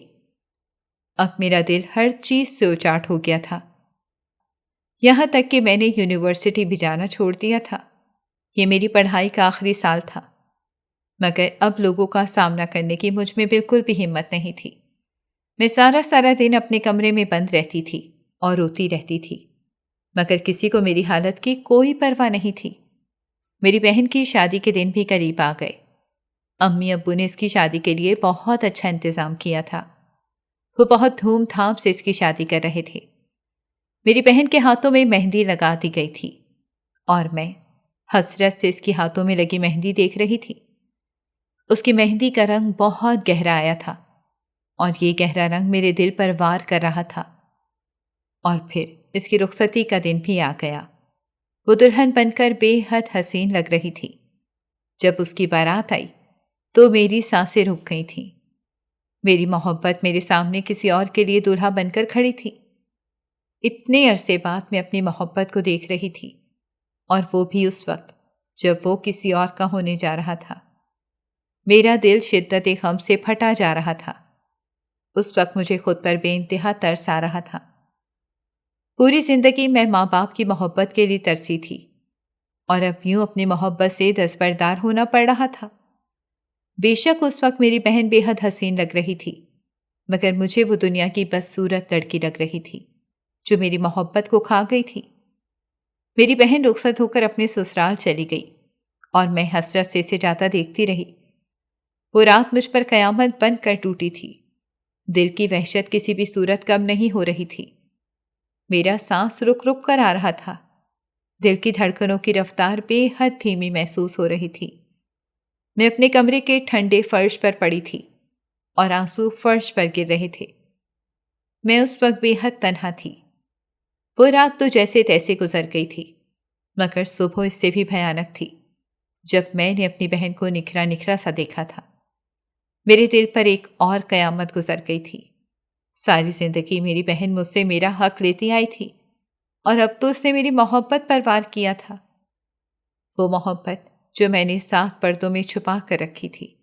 Speaker 2: اب میرا دل ہر چیز سے اچاٹ ہو گیا تھا، یہاں تک کہ میں نے یونیورسٹی بھی جانا چھوڑ دیا تھا۔ یہ میری پڑھائی کا آخری سال تھا، مگر اب لوگوں کا سامنا کرنے کی مجھ میں بالکل بھی ہمت نہیں تھی۔ میں سارا دن اپنے کمرے میں بند رہتی تھی اور روتی رہتی تھی، مگر کسی کو میری حالت کی کوئی پرواہ نہیں تھی۔ میری بہن کی شادی کے دن بھی قریب آ گئے۔ امی ابو نے اس کی شادی کے لیے بہت اچھا انتظام کیا تھا۔ وہ بہت دھوم دھام سے اس کی شادی کر رہے تھے۔ میری بہن کے ہاتھوں میں مہندی لگا دی گئی تھی، اور میں حسرت سے اس کی ہاتھوں میں لگی مہندی دیکھ رہی تھی۔ اس کی مہندی کا رنگ بہت گہرا آیا تھا، اور یہ گہرا رنگ میرے دل پر وار کر رہا تھا۔ اور پھر اس کی رخصتی کا دن بھی آ گیا۔ وہ دلہن بن کر بے حد حسین لگ رہی تھی۔ جب اس کی بارات آئی تو میری سانسیں رک گئی تھیں۔ میری محبت میرے سامنے کسی اور کے لیے دولہا بن کر کھڑی تھی۔ اتنے عرصے بعد میں اپنی محبت کو دیکھ رہی تھی، اور وہ بھی اس وقت جب وہ کسی اور کا ہونے جا رہا تھا۔ میرا دل شدت غم سے پھٹا جا رہا تھا۔ اس وقت مجھے خود پر بے انتہا ترس آ رہا تھا۔ پوری زندگی میں ماں باپ کی محبت کے لیے ترسی تھی، اور اب یوں اپنی محبت سے دستبردار ہونا پڑ رہا تھا۔ بے شک اس وقت میری بہن بے حد حسین لگ رہی تھی، مگر مجھے وہ دنیا کی بدصورت لڑکی لگ رہی تھی جو میری محبت کو کھا گئی تھی۔ میری بہن رخصت ہو کر اپنے سسرال چلی گئی، اور میں حسرت سے اسے جاتا دیکھتی رہی۔ وہ رات مجھ پر قیامت بن کر ٹوٹی تھی۔ دل کی وحشت کسی بھی صورت کم نہیں ہو رہی تھی۔ میرا سانس رک رک کر آ رہا تھا۔ دل کی دھڑکنوں کی رفتار بے حد دھیمی محسوس ہو رہی تھی۔ میں اپنے کمرے کے ٹھنڈے فرش پر پڑی تھی، اور آنسو فرش پر گر رہے تھے۔ میں اس وقت بے حد تنہا تھی۔ وہ رات تو جیسے تیسے گزر گئی تھی، مگر صبح اس سے بھی بھیانک تھی جب میں نے اپنی بہن کو نکھرا نکھرا سا دیکھا تھا۔ میرے دل پر ایک اور قیامت گزر گئی تھی۔ ساری زندگی میری بہن مجھ سے میرا حق لیتی آئی تھی، اور اب تو اس نے میری محبت پر وار کیا تھا۔ وہ محبت جو میں نے 7 پردوں میں چھپا کر رکھی تھی،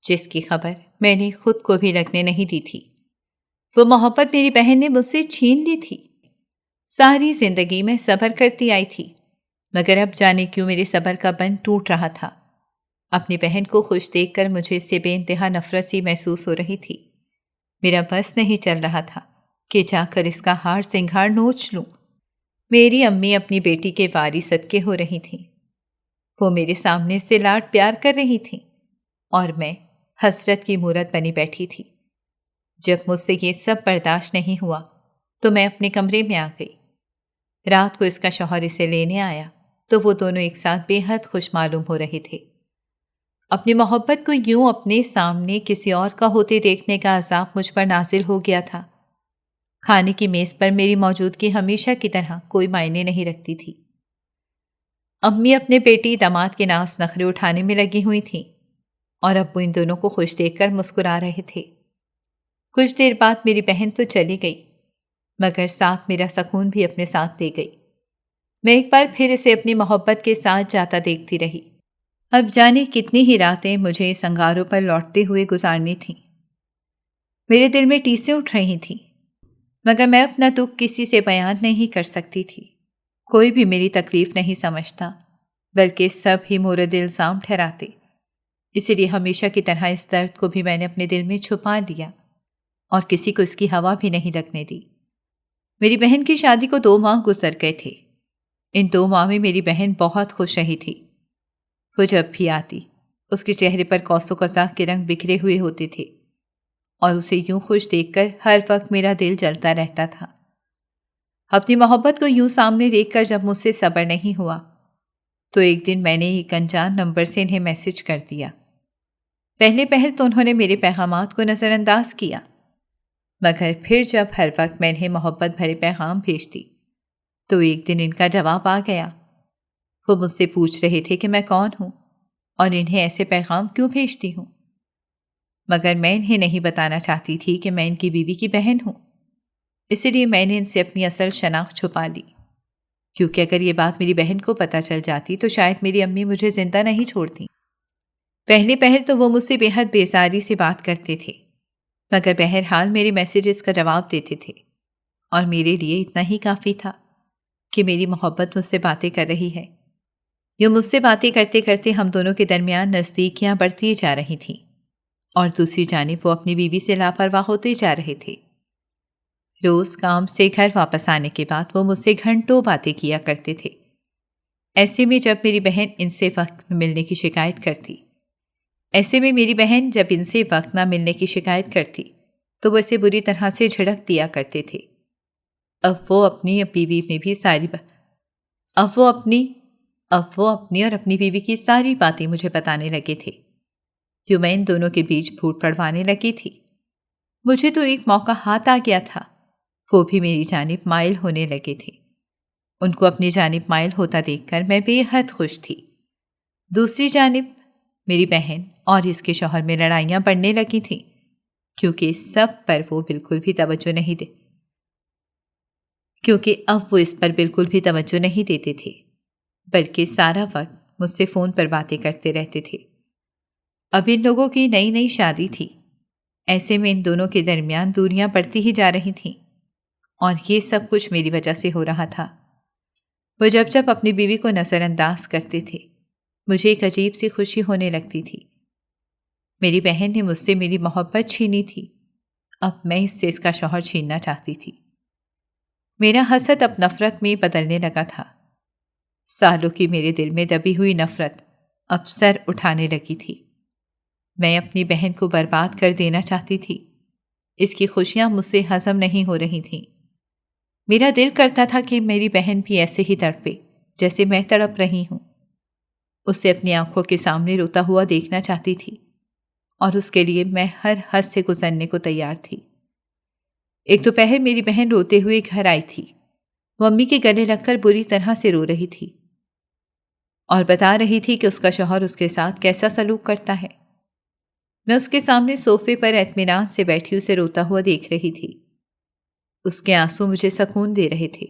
Speaker 2: جس کی خبر میں نے خود کو بھی لگنے نہیں دی تھی، وہ محبت میری بہن نے مجھ سے چھین لی تھی۔ ساری زندگی میں صبر کرتی آئی تھی، مگر اب جانے کیوں میرے صبر کا بند ٹوٹ رہا تھا۔ اپنی بہن کو خوش دیکھ کر مجھے اس سے بے انتہا نفرت سی محسوس ہو رہی تھی۔ میرا بس نہیں چل رہا تھا کہ جا کر اس کا ہار سنگھار نوچ لوں۔ میری امی اپنی بیٹی کے واری صدقے ہو رہی تھیں۔ وہ میرے سامنے سے لاڈ پیار کر رہی تھیں، اور میں حسرت کی مورت بنی بیٹھی تھی۔ جب مجھ سے یہ سب برداشت نہیں ہوا تو میں اپنے کمرے میں آ گئی۔ رات کو اس کا شوہر اسے لینے آیا تو وہ دونوں ایک ساتھ بے حد خوش معلوم ہو رہے تھے۔ اپنی محبت کو یوں اپنے سامنے کسی اور کا ہوتے دیکھنے کا عذاب مجھ پر نازل ہو گیا تھا۔ کھانے کی میز پر میری موجودگی ہمیشہ کی طرح کوئی معنی نہیں رکھتی تھی۔ امی اپنے بیٹی داماد کے ناز نخرے اٹھانے میں لگی ہوئی تھیں، اور ابو ان دونوں کو خوش دیکھ کر مسکرا رہے تھے۔ کچھ دیر بعد میری بہن تو چلی گئی، مگر ساتھ میرا سکون بھی اپنے ساتھ لے گئی۔ میں ایک بار پھر اسے اپنی محبت کے ساتھ جاتا دیکھتی رہی۔ اب جانے کتنی ہی راتیں مجھے اس انگاروں پر لوٹتے ہوئے گزارنی تھیں۔ میرے دل میں ٹیسیں اٹھ رہی تھیں، مگر میں اپنا دکھ کسی سے بیان نہیں کر سکتی تھی۔ کوئی بھی میری تکلیف نہیں سمجھتا، بلکہ سب ہی مورد الزام ٹھہراتے۔ اسی لیے ہمیشہ کی طرح اس درد کو بھی میں نے اپنے دل میں چھپا لیا، اور کسی کو اس کی ہوا بھی نہیں لگنے دی۔ میری بہن کی شادی کو 2 ماہ گزر گئے تھے۔ ان 2 ماہ میں میری بہن بہت خوش رہی تھی۔ وہ جب بھی آتی، اس کے چہرے پر قوس و قزح کے رنگ بکھرے ہوئے ہوتے تھے، اور اسے یوں خوش دیکھ کر ہر وقت میرا دل جلتا رہتا تھا۔ اپنی محبت کو یوں سامنے دیکھ کر جب مجھ سے صبر نہیں ہوا تو ایک دن میں نے ایک انجان نمبر سے انہیں میسج کر دیا۔ پہلے تو انہوں نے میرے پیغامات کو نظر انداز کیا، مگر پھر جب ہر وقت میں انہیں محبت بھرے پیغام بھیجتی تو ایک دن ان کا جواب آ گیا۔ وہ مجھ سے پوچھ رہے تھے کہ میں کون ہوں اور انہیں ایسے پیغام کیوں بھیجتی ہوں، مگر میں انہیں نہیں بتانا چاہتی تھی کہ میں ان کی بیوی کی بہن ہوں۔ اسی لیے میں نے ان سے اپنی اصل شناخت چھپا لی، کیونکہ اگر یہ بات میری بہن کو پتہ چل جاتی تو شاید میری امی مجھے زندہ نہیں چھوڑتی۔ پہلے تو وہ مجھ سے بے حد بیزاری سے بات کرتے تھے، مگر بہرحال میرے میسیجز کا جواب دیتے تھے، اور میرے لیے اتنا ہی کافی تھا کہ میری محبت مجھ سے باتیں کر رہی ہے۔ یوں مجھ سے باتیں کرتے کرتے ہم دونوں کے درمیان نزدیکیاں بڑھتی جا رہی تھیں، اور دوسری جانب وہ اپنی بیوی سے لاپرواہ ہوتے جا رہے تھے۔ روز کام سے گھر واپس آنے کے بعد وہ مجھ سے گھنٹوں باتیں کیا کرتے تھے۔ ایسے میں جب میری بہن ان سے وقت نہ ملنے کی شکایت کرتی تو وہ اسے بری طرح سے جھڑک دیا کرتے تھے۔ اب وہ اپنی اور اپنی بیوی کی ساری باتیں مجھے بتانے لگے تھے، جو میں ان دونوں کے بیچ پھوٹ پڑوانے لگی تھی۔ مجھے تو ایک موقع ہاتھ آ گیا تھا، وہ بھی میری جانب مائل ہونے لگے تھے۔ ان کو اپنی جانب مائل ہوتا دیکھ کر میں بے حد خوش تھی۔ دوسری جانب میری بہن اور اس کے شوہر میں لڑائیاں بڑھنے لگی تھیں، کیونکہ اب وہ اس پر بالکل بھی توجہ نہیں دیتے تھے، بلکہ سارا وقت مجھ سے فون پر باتیں کرتے رہتے تھے۔ اب ان لوگوں کی نئی نئی شادی تھی، ایسے میں ان دونوں کے درمیان دوریاں بڑھتی ہی جا رہی تھیں، اور یہ سب کچھ میری وجہ سے ہو رہا تھا۔ وہ جب اپنی بیوی کو نظر انداز کرتے تھے، مجھے ایک عجیب سی خوشی ہونے لگتی تھی۔ میری بہن نے مجھ سے میری محبت چھینی تھی، اب میں اس سے اس کا شوہر چھیننا چاہتی تھی۔ میرا حسد اب نفرت میں بدلنے لگا تھا۔ سالوں کی میرے دل میں دبی ہوئی نفرت اب سر اٹھانے لگی تھی۔ میں اپنی بہن کو برباد کر دینا چاہتی تھی۔ اس کی خوشیاں مجھ سے ہضم نہیں ہو رہی تھیں۔ میرا دل کرتا تھا کہ میری بہن بھی ایسے ہی تڑپے جیسے میں تڑپ رہی ہوں۔ اسے اپنی آنکھوں کے سامنے روتا ہوا دیکھنا چاہتی تھی، اور اس کے لیے میں ہر حد سے گزرنے کو تیار تھی۔ ایک دوپہر میری بہن روتے ہوئے گھر آئی تھی۔ وہ امی کے گلے لگ کر بری طرح سے رو رہی تھی اور بتا رہی تھی کہ اس کا شوہر اس کے ساتھ کیسا سلوک کرتا ہے۔ میں اس کے سامنے صوفے پر اطمینان سے بیٹھی اسے روتا ہوا دیکھ رہی تھی۔ اس کے آنسو مجھے سکون دے رہے تھے۔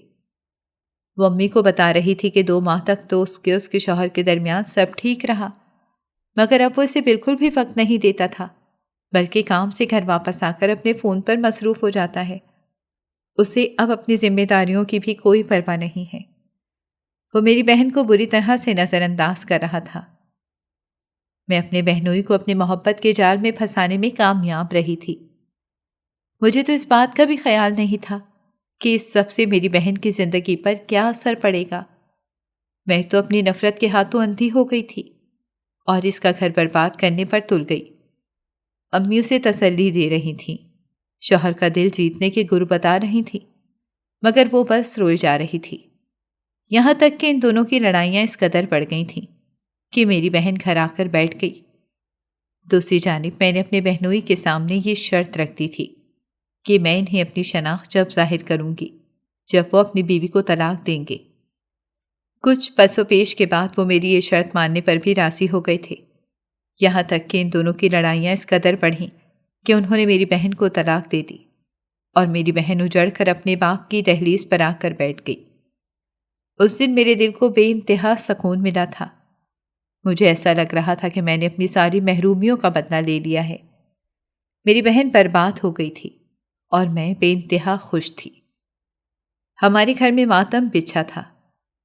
Speaker 2: وہ امی کو بتا رہی تھی کہ 2 ماہ تک تو اس کے شوہر کے درمیان سب ٹھیک رہا، مگر اب وہ اسے بالکل بھی وقت نہیں دیتا تھا، بلکہ کام سے گھر واپس آ کر اپنے فون پر مصروف ہو جاتا ہے۔ اسے اب اپنی ذمہ داریوں کی بھی کوئی پرواہ نہیں ہے۔ وہ میری بہن کو بری طرح سے نظر انداز کر رہا تھا۔ میں اپنے بہنوئی کو اپنی محبت کے جال میں پھنسانے میں کامیاب رہی تھی۔ مجھے تو اس بات کا بھی خیال نہیں تھا کہ اس سب سے میری بہن کی زندگی پر کیا اثر پڑے گا۔ میں تو اپنی نفرت کے ہاتھوں اندھی ہو گئی تھی اور اس کا گھر برباد کرنے پر تل گئی۔ امی اسے تسلی دے رہی تھیں، شوہر کا دل جیتنے کے گر بتا رہی تھیں، مگر وہ بس روئے جا رہی تھی۔ یہاں تک کہ ان دونوں کی لڑائیاں اس قدر بڑھ گئی تھیں کہ میری بہن گھر آ کر بیٹھ گئی۔ دوسری جانب میں نے اپنے بہنوئی کے سامنے یہ شرط رکھ دی تھی کہ میں انہیں اپنی شناخت جب ظاہر کروں گی جب وہ اپنی بیوی کو طلاق دیں گے۔ کچھ پس و پیش کے بعد وہ میری یہ شرط ماننے پر بھی راضی ہو گئے تھے، یہاں تک کہ ان دونوں کی لڑائیاں اس قدر بڑھیں کہ انہوں نے میری بہن کو طلاق دے دی اور میری بہن اجڑ کر اپنے باپ کی دہلیز پر آ کر بیٹھ گئی۔ اس دن میرے دل کو بے انتہا سکون ملا تھا۔ مجھے ایسا لگ رہا تھا کہ میں نے اپنی ساری محرومیوں کا بدلہ لے لیا ہے۔ میری بہن برباد ہو گئی تھی اور میں بے انتہا خوش تھی۔ ہمارے گھر میں ماتم بچھا تھا۔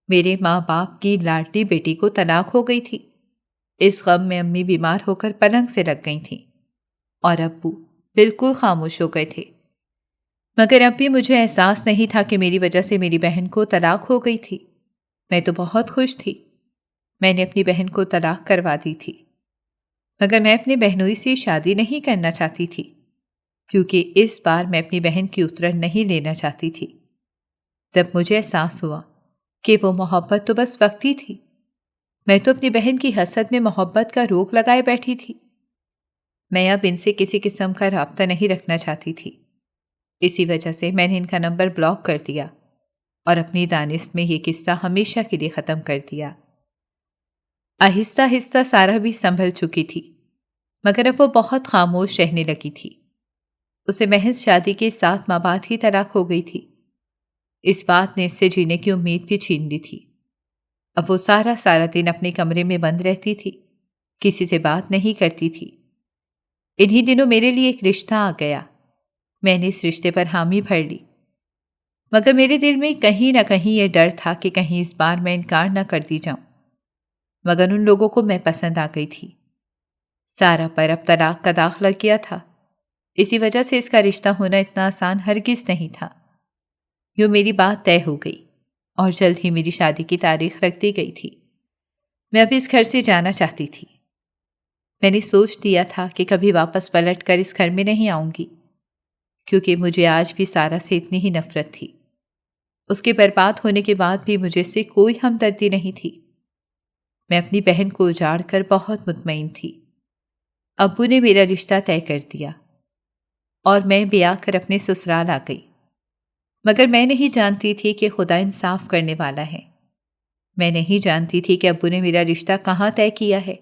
Speaker 2: میرے ماں باپ کی لاڈلی بیٹی کو طلاق ہو گئی تھی۔ اس غم میں امی بیمار ہو کر پلنگ سے لگ گئی تھیں اور ابو بالکل خاموش ہو گئے تھے، مگر اب بھی مجھے احساس نہیں تھا کہ میری وجہ سے میری بہن کو طلاق ہو گئی تھی۔ میں تو بہت خوش تھی۔ میں نے اپنی بہن کو طلاق کروا دی تھی، مگر میں اپنی بہنوئی سے شادی نہیں کرنا چاہتی تھی، کیونکہ اس بار میں اپنی بہن کی اترن نہیں لینا چاہتی تھی۔ تب مجھے احساس ہوا کہ وہ محبت تو بس وقتی تھی۔ میں تو اپنی بہن کی حسد میں محبت کا روک لگائے بیٹھی تھی۔ میں اب ان سے کسی قسم کا رابطہ نہیں رکھنا چاہتی تھی۔ اسی وجہ سے میں نے ان کا نمبر بلاک کر دیا اور اپنی دانست میں یہ قصہ ہمیشہ کے لیے ختم کر دیا۔ آہستہ آہستہ سارا بھی سنبھل چکی تھی، مگر اب وہ بہت خاموش رہنے لگی تھی۔ اسے محض شادی کے 7 ماہ بعد ہی طلاق ہو گئی تھی۔ اس بات نے اس سے جینے کی امید بھی چھین لی تھی۔ اب وہ سارا دن اپنے کمرے میں بند رہتی تھی، کسی سے بات نہیں کرتی تھی۔ انہی دنوں میرے لیے ایک رشتہ آ گیا۔ میں نے اس رشتے پر حامی بھر لی، مگر میرے دل میں کہیں نہ کہیں یہ ڈر تھا کہ کہیں اس بار میں انکار نہ کر دی جاؤں، مگر ان لوگوں کو میں پسند آ گئی تھی۔ سارا پر اب طلاق کا داغ لگ گیا تھا، اسی وجہ سے اس کا رشتہ ہونا اتنا آسان ہرگز نہیں تھا۔ یوں میری بات طے ہو گئی اور جلد ہی میری شادی کی تاریخ رکھ دی گئی تھی۔ میں اب اس گھر سے جانا چاہتی تھی۔ میں نے سوچ دیا تھا کہ کبھی واپس پلٹ کر اس گھر میں نہیں آؤں گی، کیونکہ مجھے آج بھی سارا سے اتنی ہی نفرت تھی۔ اس کے برباد ہونے کے بعد بھی مجھے سے کوئی ہمدردی نہیں تھی۔ میں اپنی بہن کو اجاڑ کر بہت مطمئن تھی۔ ابو نے میرا رشتہ طے کر دیا اور میں بیاہ کر اپنے سسرال آ گئی، مگر میں نہیں جانتی تھی کہ خدا انصاف کرنے والا ہے۔ میں نہیں جانتی تھی کہ ابو نے میرا رشتہ کہاں طے کیا ہے۔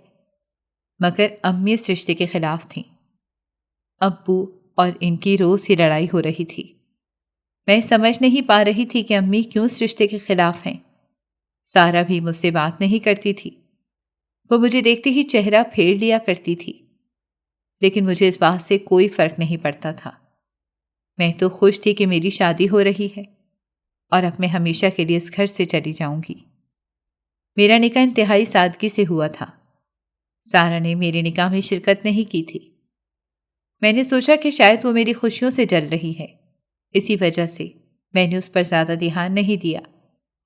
Speaker 2: مگر امی اس رشتے کے خلاف تھیں۔ ابو اور ان کی روز ہی لڑائی ہو رہی تھی۔ میں سمجھ نہیں پا رہی تھی کہ امی کیوں اس رشتے کے خلاف ہیں۔ سارا بھی مجھ سے بات نہیں کرتی تھی۔ وہ مجھے دیکھتے ہی چہرہ پھیر لیا کرتی تھی، لیکن مجھے اس بات سے کوئی فرق نہیں پڑتا تھا۔ میں تو خوش تھی کہ میری شادی ہو رہی ہے اور اب میں ہمیشہ کے لیے اس گھر سے چلی جاؤں گی۔ میرا نکاح انتہائی سادگی سے ہوا تھا۔ سارا نے میرے نکاح میں شرکت نہیں کی تھی۔ میں نے سوچا کہ شاید وہ میری خوشیوں سے جل رہی ہے، اسی وجہ سے میں نے اس پر زیادہ دھیان نہیں دیا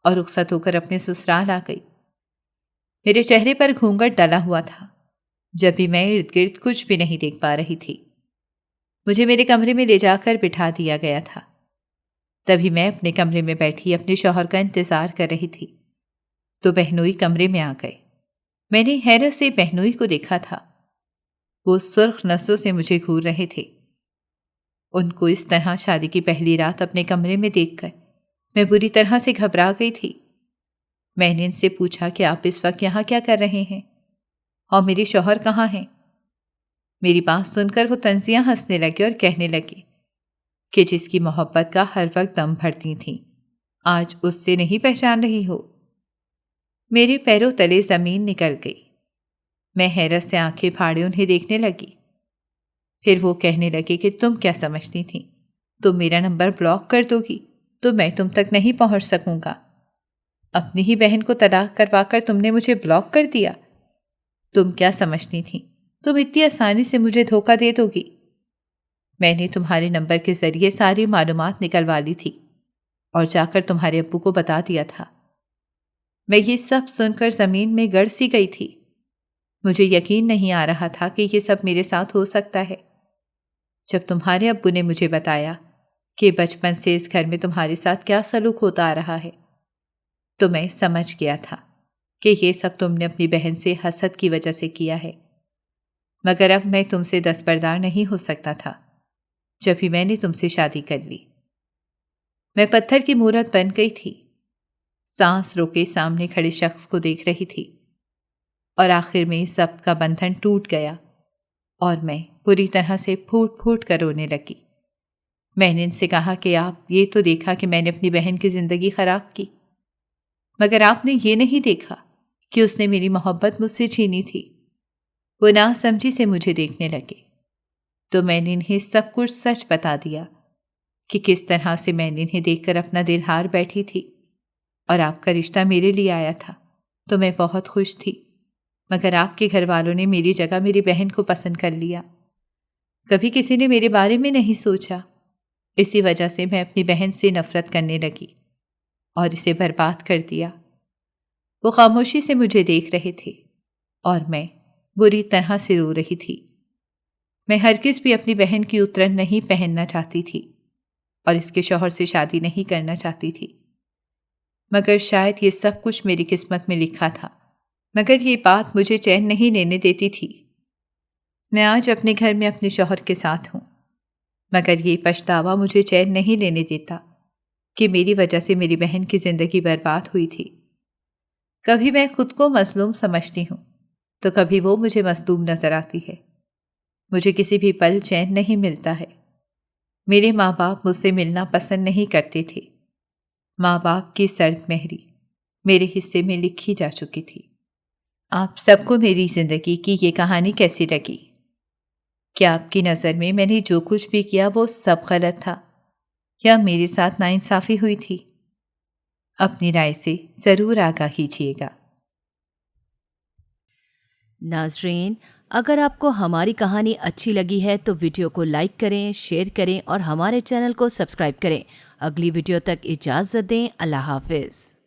Speaker 2: اور رخصت ہو کر اپنے سسرال آ گئی۔ میرے چہرے پر گھونگھٹ ڈلا ہوا تھا، جب بھی میں ارد گرد کچھ بھی نہیں دیکھ پا رہی تھی۔ مجھے میرے کمرے میں لے جا کر بٹھا دیا گیا تھا۔ تبھی میں اپنے کمرے میں بیٹھی اپنے شوہر کا انتظار کر رہی تھی تو بہنوئی کمرے میں آ گئے۔ میں نے حیرت سے بہنوئی کو دیکھا تھا۔ وہ سرخ نسوں سے مجھے گھور رہے تھے۔ ان کو اس طرح شادی کی پہلی رات اپنے کمرے میں دیکھ کر میں بری طرح سے گھبرا گئی تھی۔ میں نے ان سے پوچھا کہ آپ اس وقت یہاں کیا کر رہے ہیں اور میرے شوہر کہاں ہیں؟ میری بات سن کر وہ طنزیاں ہنسنے لگے اور کہنے لگے کہ جس کی محبت کا ہر وقت دم بھرتی تھیں، آج اس سے نہیں پہچان رہی ہو۔ میرے پیروں تلے زمین نکل گئی۔ میں حیرت سے آنکھیں پھاڑے انہیں دیکھنے لگی۔ پھر وہ کہنے لگے کہ تم کیا سمجھتی تھی؟ تم میرا نمبر بلاک کر دو گی تو میں تم تک نہیں پہنچ سکوں گا۔ اپنی ہی بہن کو طلاق کروا کر تم نے مجھے بلاک کر دیا۔ تم کیا سمجھتی تھی تم اتنی آسانی سے مجھے دھوکہ دے دو گی؟ میں نے تمہارے نمبر کے ذریعے ساری معلومات نکلوا لی تھی اور جا کر تمہارے ابو کو بتا دیا تھا۔ میں یہ سب سن کر زمین میں گڑ سی گئی تھی۔ مجھے یقین نہیں آ رہا تھا کہ یہ سب میرے ساتھ ہو سکتا ہے۔ جب تمہارے ابو نے مجھے بتایا کہ بچپن سے اس گھر میں تمہارے ساتھ کیا سلوک ہوتا آ رہا ہے تو میں سمجھ گیا تھا کہ یہ سب تم نے اپنی بہن سے حسد کی وجہ سے کیا ہے، مگر اب میں تم سے دستبردار نہیں ہو سکتا تھا جب ہی میں نے تم سے شادی کر لی۔ میں پتھر کی مورت بن گئی تھی، سانس روکے سامنے کھڑے شخص کو دیکھ رہی تھی اور آخر میں سب کا بندھن ٹوٹ گیا اور میں پوری طرح سے پھوٹ پھوٹ کر رونے لگی۔ میں نے ان سے کہا کہ آپ یہ تو دیکھا کہ میں نے اپنی بہن کی زندگی خراب کی، مگر آپ نے یہ نہیں دیکھا کہ اس نے میری محبت مجھ سے چھینی تھی۔ وہ ناسمجھی سے مجھے دیکھنے لگے تو میں نے انہیں سب کچھ سچ بتا دیا کہ کس طرح سے میں نے انہیں دیکھ کر اپنا دل ہار بیٹھی تھی اور آپ کا رشتہ میرے لیے آیا تھا تو میں بہت خوش تھی، مگر آپ کے گھر والوں نے میری جگہ میری بہن کو پسند کر لیا۔ کبھی کسی نے میرے بارے میں نہیں سوچا، اسی وجہ سے میں اپنی بہن سے نفرت کرنے لگی اور اسے برباد کر دیا۔ وہ خاموشی سے مجھے دیکھ رہے تھے اور میں بری طرح سے رو رہی تھی۔ میں ہرگز بھی اپنی بہن کی اترن نہیں پہننا چاہتی تھی اور اس کے شوہر سے شادی نہیں کرنا چاہتی تھی، مگر شاید یہ سب کچھ میری قسمت میں لکھا تھا۔ مگر یہ بات مجھے چین نہیں لینے دیتی تھی۔ میں آج اپنے گھر میں اپنے شوہر کے ساتھ ہوں، مگر یہ پچھتاوا مجھے چین نہیں لینے دیتا کہ میری وجہ سے میری بہن کی زندگی برباد ہوئی تھی۔ کبھی میں خود کو مظلوم سمجھتی ہوں تو کبھی وہ مجھے مظلوم نظر آتی ہے۔ مجھے کسی بھی پل چین نہیں ملتا ہے۔ میرے ماں باپ مجھ سے ملنا پسند نہیں کرتے تھے۔ ماں باپ کی سرد مہری میرے حصے میں لکھی جا چکی تھی۔ آپ سب کو میری زندگی کی یہ کہانی کیسی لگی؟ کیا آپ کی نظر میں نے جو کچھ بھی کیا وہ سب غلط تھا یا میرے ساتھ ناانصافی ہوئی تھی؟ اپنی رائے سے ضرور آگاہ کیجیے گا۔
Speaker 1: ناظرین، اگر آپ کو ہماری کہانی اچھی لگی ہے تو ویڈیو کو لائک کریں، شیئر کریں اور ہمارے چینل کو سبسکرائب کریں۔ اگلی ویڈیو تک اجازت دیں۔ اللہ حافظ۔